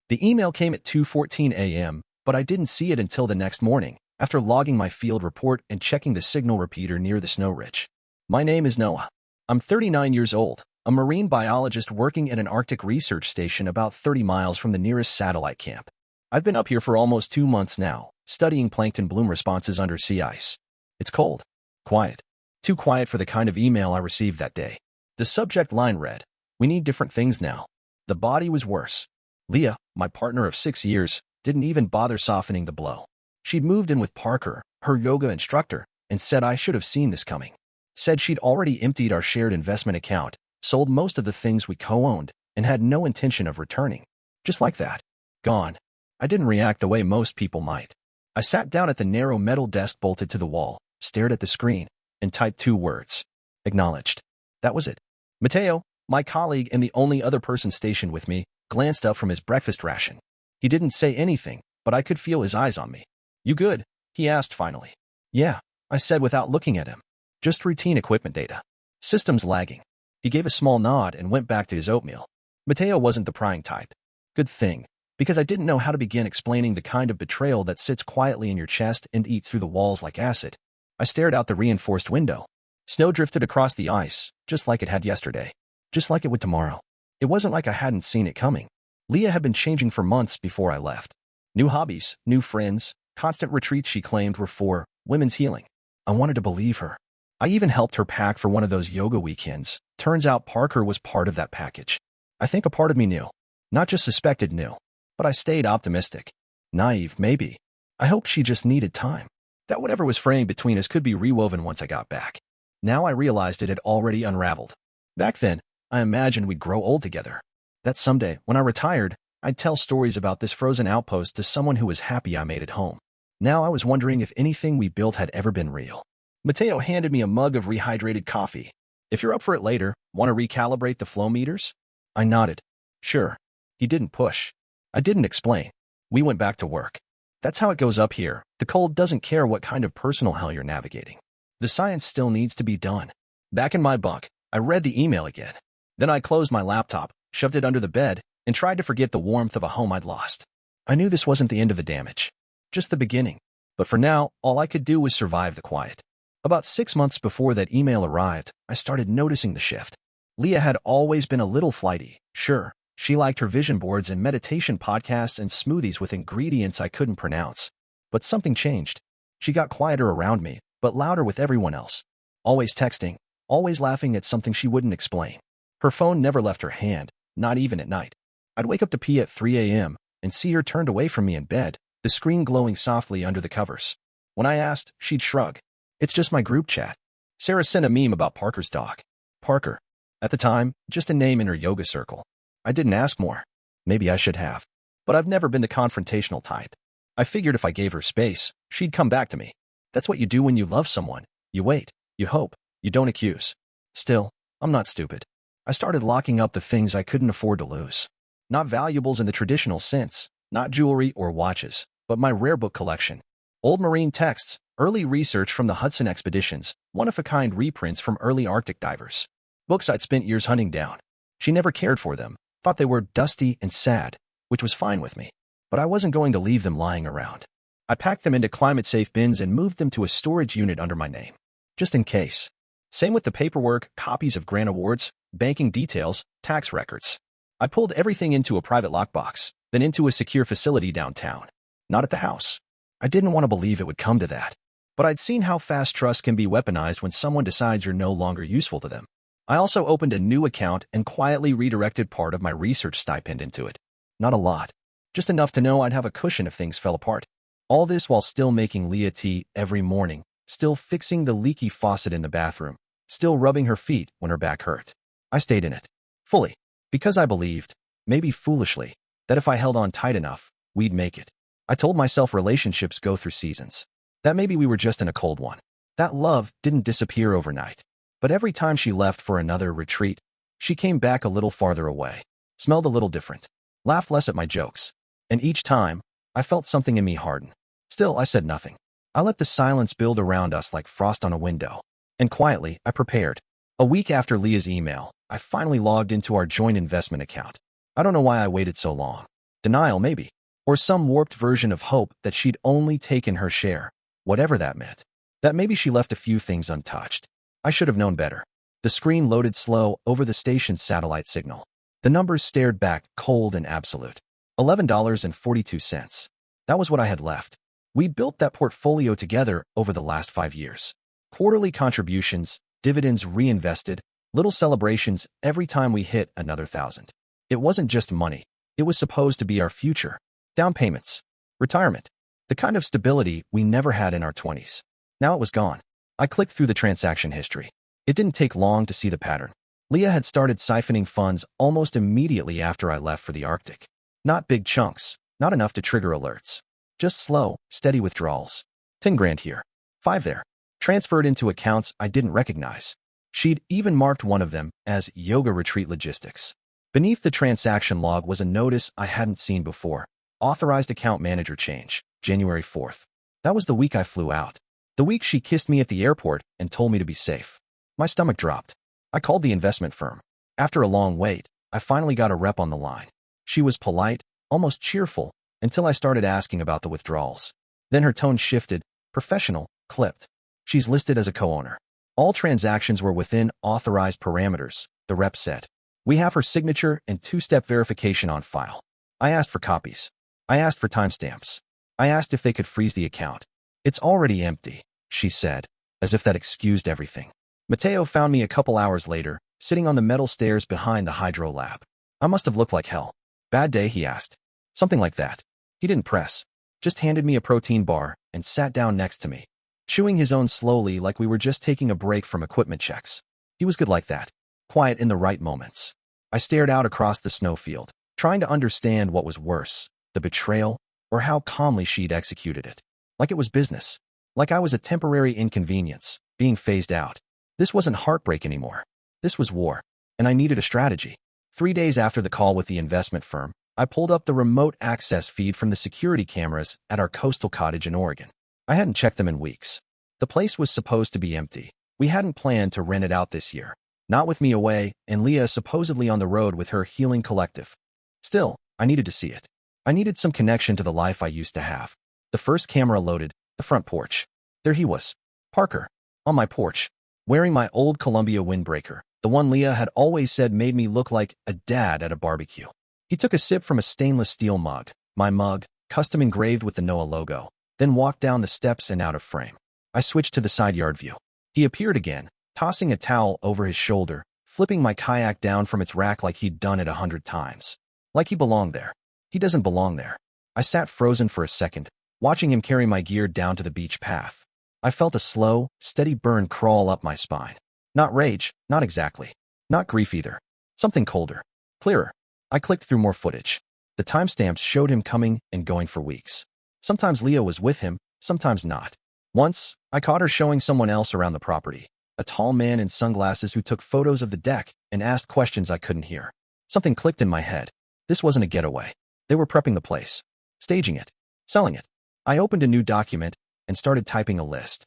The email came at 2:14 a.m., but I didn't see it until the next morning, after logging my field report and checking the signal repeater near the snow ridge. My name is Noah. I'm 39 years old, a marine biologist working at an Arctic research station about 30 miles from the nearest satellite camp. I've been up here for almost 2 months now, studying plankton bloom responses under sea ice. It's cold. Quiet. Too quiet for the kind of email I received that day. The subject line read, "We need different things now." The body was worse. Leah, my partner of 6 years, didn't even bother softening the blow. She'd moved in with Parker, her yoga instructor, and said I should have seen this coming. Said she'd already emptied our shared investment account, sold most of the things we co-owned, and had no intention of returning. Just like that. Gone. I didn't react the way most people might. I sat down at the narrow metal desk bolted to the wall, stared at the screen, and typed 2 words. Acknowledged. That was it. Mateo, my colleague and the only other person stationed with me, glanced up from his breakfast ration. He didn't say anything, but I could feel his eyes on me. "You good?" he asked finally. "Yeah," I said without looking at him. "Just routine equipment data. Systems lagging." He gave a small nod and went back to his oatmeal. Mateo wasn't the prying type. Good thing, because I didn't know how to begin explaining the kind of betrayal that sits quietly in your chest and eats through the walls like acid. I stared out the reinforced window. Snow drifted across the ice, just like it had yesterday. Just like it would tomorrow. It wasn't like I hadn't seen it coming. Leah had been changing for months before I left. New hobbies, new friends, constant retreats she claimed were for women's healing. I wanted to believe her. I even helped her pack for one of those yoga weekends. Turns out Parker was part of that package. I think a part of me knew. Not just suspected knew. But I stayed optimistic. Naive, maybe. I hoped she just needed time. That whatever was framed between us could be rewoven once I got back. Now I realized it had already unraveled. Back then, I imagined we'd grow old together. That someday, when I retired, I'd tell stories about this frozen outpost to someone who was happy I made it home. Now I was wondering if anything we built had ever been real. Mateo handed me a mug of rehydrated coffee. "If you're up for it later, want to recalibrate the flow meters?" I nodded. "Sure." He didn't push. I didn't explain. We went back to work. That's how it goes up here. The cold doesn't care what kind of personal hell you're navigating. The science still needs to be done. Back in my bunk, I read the email again. Then I closed my laptop, shoved it under the bed, and tried to forget the warmth of a home I'd lost. I knew this wasn't the end of the damage. Just the beginning. But for now, all I could do was survive the quiet. About 6 months before that email arrived, I started noticing the shift. Leah had always been a little flighty. Sure, she liked her vision boards and meditation podcasts and smoothies with ingredients I couldn't pronounce. But something changed. She got quieter around me, but louder with everyone else. Always texting, always laughing at something she wouldn't explain. Her phone never left her hand, not even at night. I'd wake up to pee at 3 a.m. and see her turned away from me in bed, the screen glowing softly under the covers. When I asked, she'd shrug. "It's just my group chat." Sarah sent a meme about Parker's dog. Parker. At the time, just a name in her yoga circle. I didn't ask more. Maybe I should have. But I've never been the confrontational type. I figured if I gave her space, she'd come back to me. That's what you do when you love someone. You wait, you hope, you don't accuse. Still, I'm not stupid. I started locking up the things I couldn't afford to lose. Not valuables in the traditional sense, not jewelry or watches, but my rare book collection. Old marine texts, early research from the Hudson expeditions, one-of-a-kind reprints from early Arctic divers. Books I'd spent years hunting down. She never cared for them, thought they were dusty and sad, which was fine with me. But I wasn't going to leave them lying around. I packed them into climate-safe bins and moved them to a storage unit under my name. Just in case. Same with the paperwork, copies of grant awards, banking details, tax records. I pulled everything into a private lockbox, then into a secure facility downtown. Not at the house. I didn't want to believe it would come to that. But I'd seen how fast trust can be weaponized when someone decides you're no longer useful to them. I also opened a new account and quietly redirected part of my research stipend into it. Not a lot. Just enough to know I'd have a cushion if things fell apart. All this while still making Leah tea every morning, still fixing the leaky faucet in the bathroom, still rubbing her feet when her back hurt. I stayed in it. Fully. Because I believed, maybe foolishly, that if I held on tight enough, we'd make it. I told myself relationships go through seasons. That maybe we were just in a cold one. That love didn't disappear overnight. But every time she left for another retreat, she came back a little farther away, smelled a little different, laughed less at my jokes. And each time, I felt something in me harden. Still, I said nothing. I let the silence build around us like frost on a window. And quietly, I prepared. A week after Leah's email, I finally logged into our joint investment account. I don't know why I waited so long. Denial, maybe. Or some warped version of hope that she'd only taken her share, whatever that meant. That maybe she left a few things untouched. I should have known better. The screen loaded slow over the station's satellite signal. The numbers stared back, cold and absolute. $11.42. That was what I had left. We built that portfolio together over the last 5 years. Quarterly contributions, dividends reinvested, little celebrations every time we hit another 1,000. It wasn't just money. It was supposed to be our future. Down payments. Retirement. The kind of stability we never had in our 20s. Now it was gone. I clicked through the transaction history. It didn't take long to see the pattern. Leah had started siphoning funds almost immediately after I left for the Arctic. Not big chunks, not enough to trigger alerts. Just slow, steady withdrawals. 10 grand here. 5 there. Transferred into accounts I didn't recognize. She'd even marked one of them as Yoga Retreat Logistics. Beneath the transaction log was a notice I hadn't seen before. Authorized account manager change, January 4th. That was the week I flew out. The week she kissed me at the airport and told me to be safe. My stomach dropped. I called the investment firm. After a long wait, I finally got a rep on the line. She was polite, almost cheerful, until I started asking about the withdrawals. Then her tone shifted, professional, clipped. She's listed as a co-owner. All transactions were within authorized parameters, the rep said. We have her signature and 2-step verification on file. I asked for copies. I asked for timestamps. I asked if they could freeze the account. It's already empty, she said, as if that excused everything. Mateo found me a couple hours later, sitting on the metal stairs behind the hydro lab. I must have looked like hell. Bad day, he asked. Something like that. He didn't press, just handed me a protein bar and sat down next to me, chewing his own slowly like we were just taking a break from equipment checks. He was good like that, quiet in the right moments. I stared out across the snowfield, trying to understand what was worse, the betrayal, or how calmly she'd executed it. Like it was business. Like I was a temporary inconvenience, being phased out. This wasn't heartbreak anymore. This was war, and I needed a strategy. 3 days after the call with the investment firm, I pulled up the remote access feed from the security cameras at our coastal cottage in Oregon. I hadn't checked them in weeks. The place was supposed to be empty. We hadn't planned to rent it out this year. Not with me away, and Leah supposedly on the road with her healing collective. Still, I needed to see it. I needed some connection to the life I used to have. The first camera loaded, the front porch. There he was, Parker, on my porch, wearing my old Columbia windbreaker, the one Leah had always said made me look like a dad at a barbecue. He took a sip from a stainless steel mug, my mug, custom engraved with the NOAA logo, then walked down the steps and out of frame. I switched to the side yard view. He appeared again, tossing a towel over his shoulder, flipping my kayak down from its rack like he'd done it 100 times. Like he belonged there. He doesn't belong there. I sat frozen for a second, watching him carry my gear down to the beach path. I felt a slow, steady burn crawl up my spine. Not rage, not exactly. Not grief either. Something colder. Clearer. I clicked through more footage. The timestamps showed him coming and going for weeks. Sometimes Leah was with him, sometimes not. Once, I caught her showing someone else around the property. A tall man in sunglasses who took photos of the deck and asked questions I couldn't hear. Something clicked in my head. This wasn't a getaway. They were prepping the place. Staging it. Selling it. I opened a new document and started typing a list.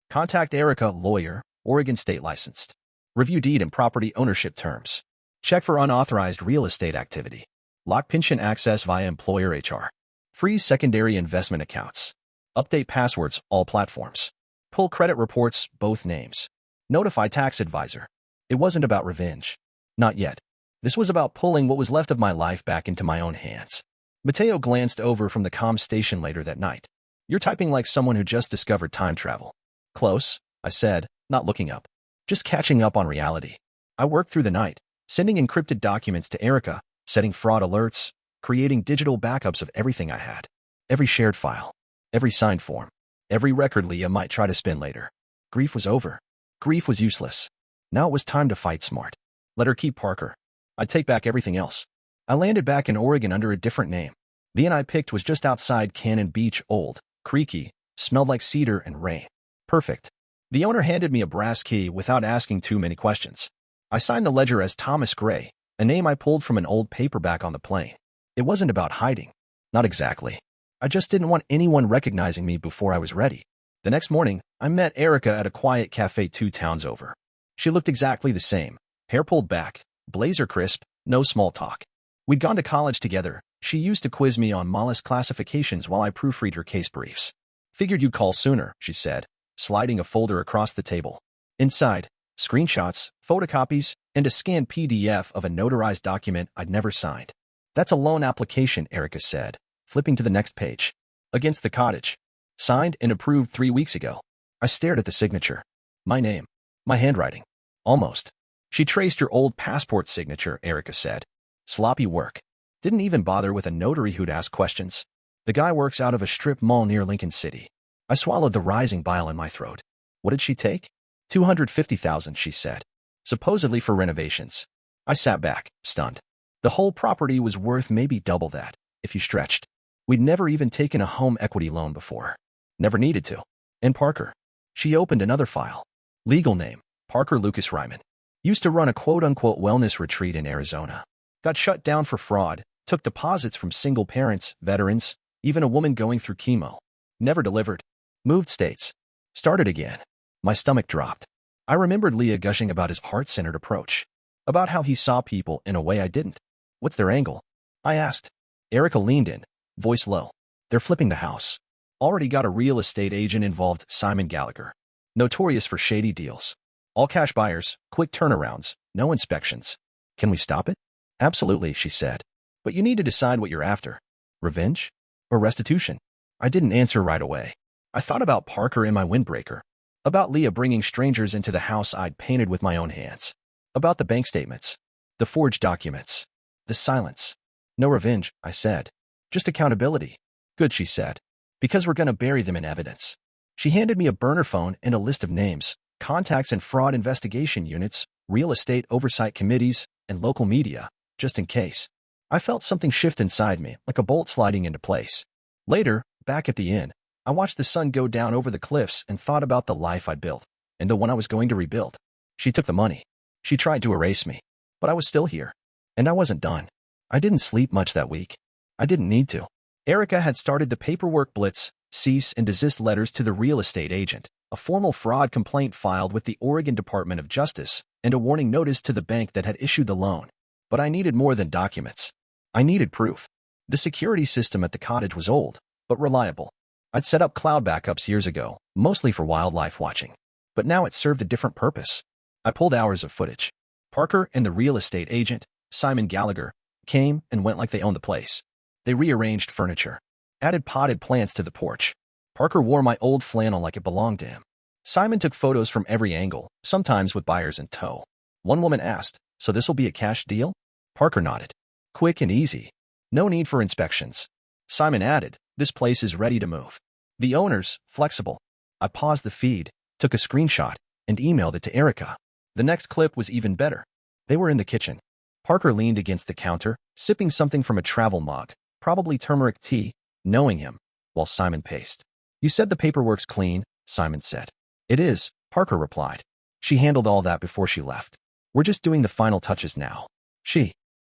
Contact Erica, lawyer, Oregon State licensed. Review deed and property ownership terms. Check for unauthorized real estate activity. Lock pension access via employer HR. Freeze secondary investment accounts. Update passwords, all platforms. Pull credit reports, both names. Notify tax advisor. It wasn't about revenge. Not yet. This was about pulling what was left of my life back into my own hands. Mateo glanced over from the comm station later that night. You're typing like someone who just discovered time travel. Close, I said, not looking up. Just catching up on reality. I worked through the night, sending encrypted documents to Erica, setting fraud alerts, creating digital backups of everything I had. Every shared file. Every signed form. Every record Leah might try to spin later. Grief was over. Grief was useless. Now it was time to fight smart. Let her keep Parker. I'd take back everything else. I landed back in Oregon under a different name. The inn I picked was just outside Cannon Beach, old, creaky, smelled like cedar and rain. Perfect. The owner handed me a brass key without asking too many questions. I signed the ledger as Thomas Gray, a name I pulled from an old paperback on the plane. It wasn't about hiding. Not exactly. I just didn't want anyone recognizing me before I was ready. The next morning, I met Erica at a quiet cafe 2 towns over. She looked exactly the same. Hair pulled back, blazer crisp, no small talk. We'd gone to college together. She used to quiz me on mollusk classifications while I proofread her case briefs. Figured you'd call sooner, she said, sliding a folder across the table. Inside, screenshots, photocopies, and a scanned PDF of a notarized document I'd never signed. That's a loan application, Erica said, flipping to the next page. Against the cottage. Signed and approved 3 weeks ago. I stared at the signature. My name. My handwriting. Almost. She traced your old passport signature, Erica said. Sloppy work. Didn't even bother with a notary who'd ask questions. The guy works out of a strip mall near Lincoln City. I swallowed the rising bile in my throat. What did she take? $250,000, she said. Supposedly for renovations. I sat back, stunned. The whole property was worth maybe double that, if you stretched. We'd never even taken a home equity loan before. Never needed to. And Parker. She opened another file. Legal name, Parker Lucas Ryman. Used to run a quote-unquote wellness retreat in Arizona. Got shut down for fraud, took deposits from single parents, veterans, even a woman going through chemo. Never delivered. Moved states. Started again. My stomach dropped. I remembered Leah gushing about his heart-centered approach. About how he saw people in a way I didn't. What's their angle? I asked. Erica leaned in, voice low. They're flipping the house. Already got a real estate agent involved, Simon Gallagher. Notorious for shady deals. All cash buyers, quick turnarounds, no inspections. Can we stop it? Absolutely, she said. But you need to decide what you're after. Revenge? Or restitution? I didn't answer right away. I thought about Parker in my windbreaker. About Leah bringing strangers into the house I'd painted with my own hands. About the bank statements. The forged documents. The silence. No revenge, I said. Just accountability. Good, she said. Because we're gonna bury them in evidence. She handed me a burner phone and a list of names, contacts and fraud investigation units, real estate oversight committees, and local media, just in case. I felt something shift inside me, like a bolt sliding into place. Later, back at the inn, I watched the sun go down over the cliffs and thought about the life I'd built, and the one I was going to rebuild. She took the money. She tried to erase me, but I was still here. And I wasn't done. I didn't sleep much that week. I didn't need to. Erica had started the paperwork blitz, cease and desist letters to the real estate agent, a formal fraud complaint filed with the Oregon Department of Justice, and a warning notice to the bank that had issued the loan. But I needed more than documents. I needed proof. The security system at the cottage was old, but reliable. I'd set up cloud backups years ago, mostly for wildlife watching. But now it served a different purpose. I pulled hours of footage. Parker and the real estate agent, Simon Gallagher, came and went like they owned the place. They rearranged furniture, added potted plants to the porch. Parker wore my old flannel like it belonged to him. Simon took photos from every angle, sometimes with buyers in tow. One woman asked, "So this'll be a cash deal?" Parker nodded. "Quick and easy. No need for inspections." Simon added, "This place is ready to move. The owner's flexible." I paused the feed, took a screenshot, and emailed it to Erica. The next clip was even better. They were in the kitchen. Parker leaned against the counter, sipping something from a travel mug, probably turmeric tea, knowing him, while Simon paced. "You said the paperwork's clean," Simon said. "It is," Parker replied. "She handled all that before she left. We're just doing the final touches now."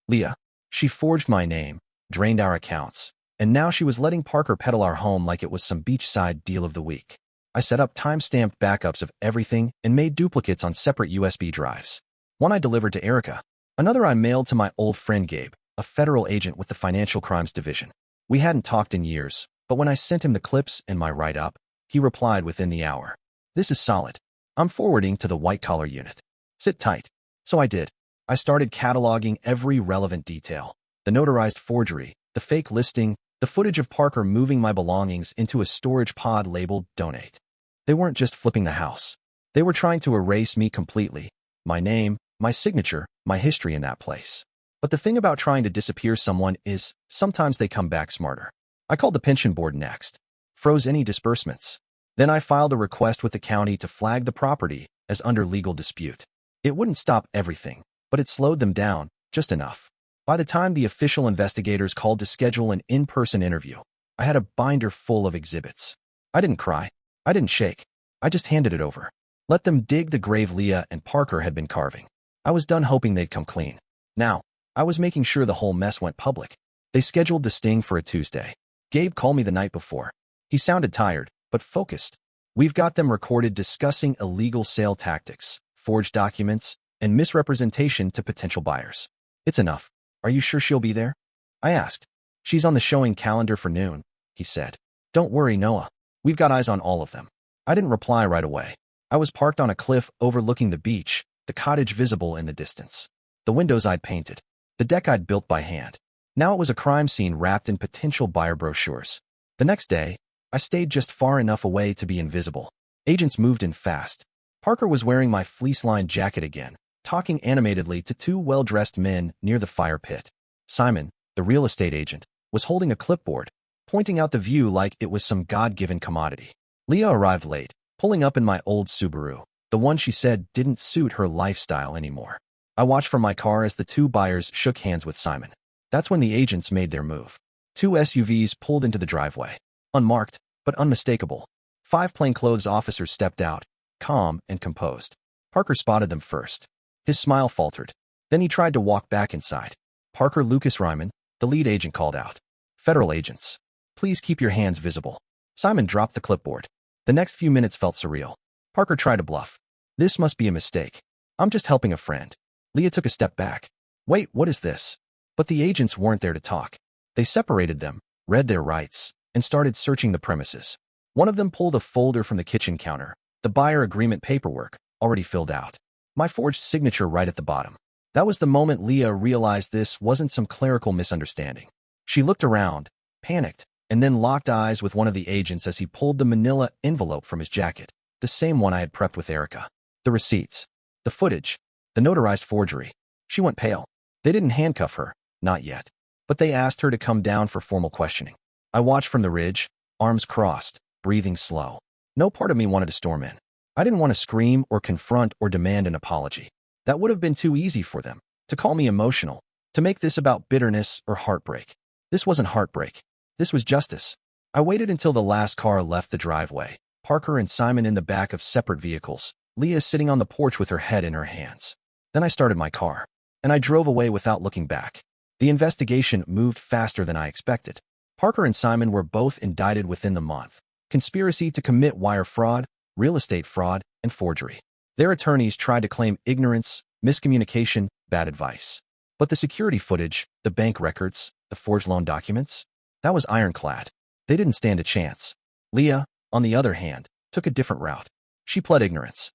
Leah, she forged my name, drained our accounts, and now she was letting Parker peddle our home like it was some beachside deal of the week. I set up time-stamped backups of everything and made duplicates on separate USB drives. One I delivered to Erica. Another I mailed to my old friend Gabe, a federal agent with the Financial Crimes Division. We hadn't talked in years, but when I sent him the clips and my write-up, he replied within the hour. "This is solid. I'm forwarding to the white-collar unit. Sit tight." So I did. I started cataloging every relevant detail. The notarized forgery, the fake listing, the footage of Parker moving my belongings into a storage pod labeled Donate. They weren't just flipping the house. They were trying to erase me completely. My name, my signature, my history in that place. But the thing about trying to disappear someone is, sometimes they come back smarter. I called the pension board next. Froze any disbursements. Then I filed a request with the county to flag the property as under legal dispute. It wouldn't stop everything, but it slowed them down, just enough. By the time the official investigators called to schedule an in-person interview, I had a binder full of exhibits. I didn't cry. I didn't shake. I just handed it over. Let them dig the grave Leah and Parker had been carving. I was done hoping they'd come clean. Now, I was making sure the whole mess went public. They scheduled the sting for a Tuesday. Gabe called me the night before. He sounded tired, but focused. "We've got them recorded discussing illegal sale tactics, forged documents, and misrepresentation to potential buyers. It's enough. Are you sure she'll be there?" I asked. She's on the showing calendar for noon, he said. Don't worry, Noah. We've got eyes on all of them. I didn't reply right away. I was parked on a cliff overlooking the beach, the cottage visible in the distance. The windows I'd painted. The deck I'd built by hand. Now it was a crime scene wrapped in potential buyer brochures. The next day, I stayed just far enough away to be invisible. Agents moved in fast. Parker was wearing my fleece-lined jacket again, talking animatedly to two well-dressed men near the fire pit. Simon, the real estate agent, was holding a clipboard, pointing out the view like it was some God-given commodity. Leah arrived late, pulling up in my old Subaru, the one she said didn't suit her lifestyle anymore. I watched from my car as the two buyers shook hands with Simon. That's when the agents made their move. Two SUVs pulled into the driveway. Unmarked, but unmistakable. 5 plainclothes officers stepped out, calm and composed. Parker spotted them first. His smile faltered. Then he tried to walk back inside. Parker Lucas Ryman, the lead agent, called out. Federal agents. Please keep your hands visible. Simon dropped the clipboard. The next few minutes felt surreal. Parker tried to bluff. This must be a mistake. I'm just helping a friend. Leah took a step back. Wait, what is this? But the agents weren't there to talk. They separated them, read their rights, and started searching the premises. One of them pulled a folder from the kitchen counter, the buyer agreement paperwork, already filled out. My forged signature right at the bottom. That was the moment Leah realized this wasn't some clerical misunderstanding. She looked around, panicked, and then locked eyes with one of the agents as he pulled the manila envelope from his jacket, the same one I had prepped with Erica. The receipts, the footage, the notarized forgery. She went pale. They didn't handcuff her, not yet, but they asked her to come down for formal questioning. I watched from the ridge, arms crossed, breathing slow. No part of me wanted to storm in. I didn't want to scream or confront or demand an apology. That would have been too easy for them, to call me emotional, to make this about bitterness or heartbreak. This wasn't heartbreak. This was justice. I waited until the last car left the driveway, Parker and Simon in the back of separate vehicles, Leah sitting on the porch with her head in her hands. Then I started my car, and I drove away without looking back. The investigation moved faster than I expected. Parker and Simon were both indicted within the month. Conspiracy to commit wire fraud, real estate fraud, and forgery. Their attorneys tried to claim ignorance, miscommunication, bad advice. But the security footage, the bank records, the forged loan documents, that was ironclad. They didn't stand a chance. Leah, on the other hand, took a different route. She pled ignorance.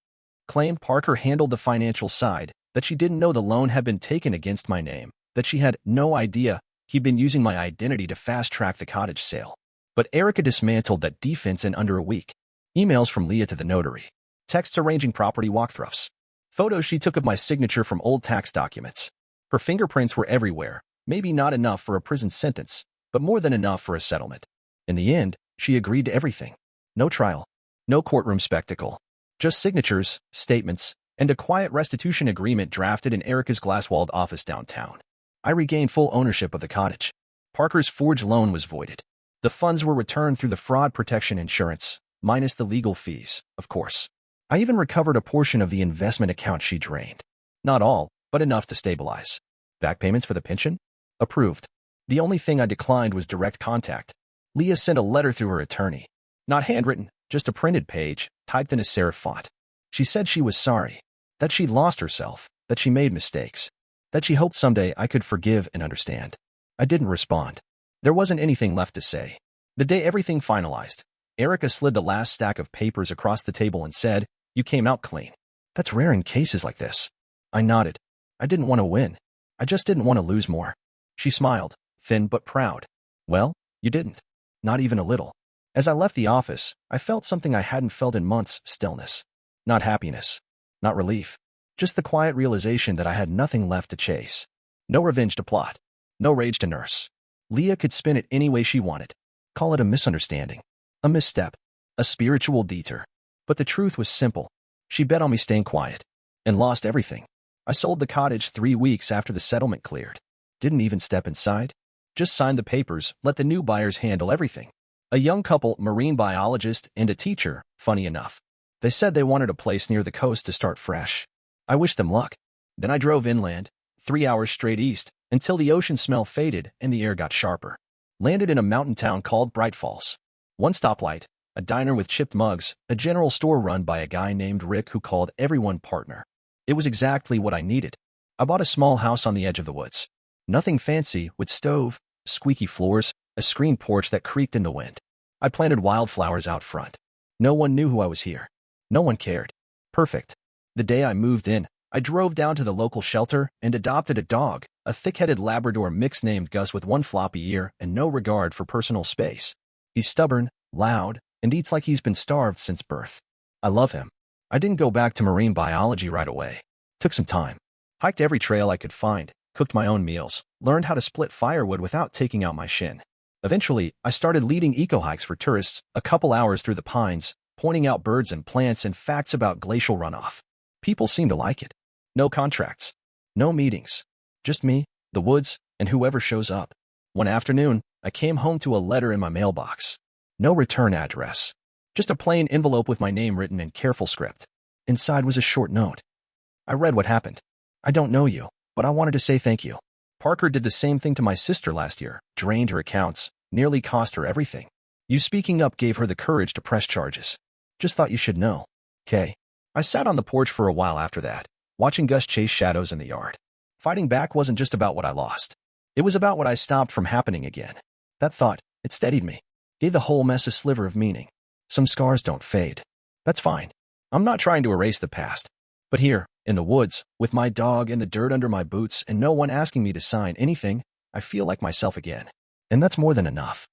Claimed Parker handled the financial side, that she didn't know the loan had been taken against my name, that she had no idea he'd been using my identity to fast-track the cottage sale. But Erica dismantled that defense in under a week. Emails from Leah to the notary. Texts arranging property walkthroughs. Photos she took of my signature from old tax documents. Her fingerprints were everywhere, maybe not enough for a prison sentence, but more than enough for a settlement. In the end, she agreed to everything. No trial. No courtroom spectacle. Just signatures, statements, and a quiet restitution agreement drafted in Erica's glass-walled office downtown. I regained full ownership of the cottage. Parker's forged loan was voided. The funds were returned through the fraud protection insurance, minus the legal fees, of course. I even recovered a portion of the investment account she drained. Not all, but enough to stabilize. Back payments for the pension? Approved. The only thing I declined was direct contact. Leah sent a letter through her attorney. Not handwritten, just a printed page, typed in a serif font. She said she was sorry, that she'd lost herself, that she made mistakes, that she hoped someday I could forgive and understand. I didn't respond. There wasn't anything left to say. The day everything finalized, Erica slid the last stack of papers across the table and said, "You came out clean." That's rare in cases like this. I nodded. I didn't want to win. I just didn't want to lose more. She smiled, thin but proud. Well, you didn't. Not even a little. As I left the office, I felt something I hadn't felt in months: stillness. Not happiness. Not relief. Just the quiet realization that I had nothing left to chase. No revenge to plot. No rage to nurse. Leah could spin it any way she wanted. Call it a misunderstanding, a misstep, a spiritual detour. But the truth was simple. She bet on me staying quiet and lost everything. I sold the cottage 3 weeks after the settlement cleared. Didn't even step inside. Just signed the papers, let the new buyers handle everything. A young couple, marine biologist and a teacher, funny enough. They said they wanted a place near the coast to start fresh. I wished them luck. Then I drove inland, 3 hours straight east, until the ocean smell faded and the air got sharper. Landed in a mountain town called Bright Falls. One stoplight, a diner with chipped mugs, a general store run by a guy named Rick who called everyone partner. It was exactly what I needed. I bought a small house on the edge of the woods. Nothing fancy, with stove, squeaky floors, a screened porch that creaked in the wind. I planted wildflowers out front. No one knew who I was here. No one cared. Perfect. The day I moved in, I drove down to the local shelter and adopted a dog, a thick-headed Labrador mix named Gus with one floppy ear and no regard for personal space. He's stubborn, loud, and eats like he's been starved since birth. I love him. I didn't go back to marine biology right away. Took some time. Hiked every trail I could find, cooked my own meals, learned how to split firewood without taking out my shin. Eventually, I started leading eco-hikes for tourists, a couple hours through the pines, pointing out birds and plants and facts about glacial runoff. People seemed to like it. No contracts. No meetings. Just me, the woods, and whoever shows up. One afternoon, I came home to a letter in my mailbox. No return address. Just a plain envelope with my name written in careful script. Inside was a short note. I read what happened. I don't know you, but I wanted to say thank you. Parker did the same thing to my sister last year, drained her accounts, nearly cost her everything. You speaking up gave her the courage to press charges. Just thought you should know. K. I sat on the porch for a while after that, watching Gus chase shadows in the yard. Fighting back wasn't just about what I lost. It was about what I stopped from happening again. That thought, it steadied me. Gave the whole mess a sliver of meaning. Some scars don't fade. That's fine. I'm not trying to erase the past. But here, in the woods, with my dog and the dirt under my boots and no one asking me to sign anything, I feel like myself again. And that's more than enough.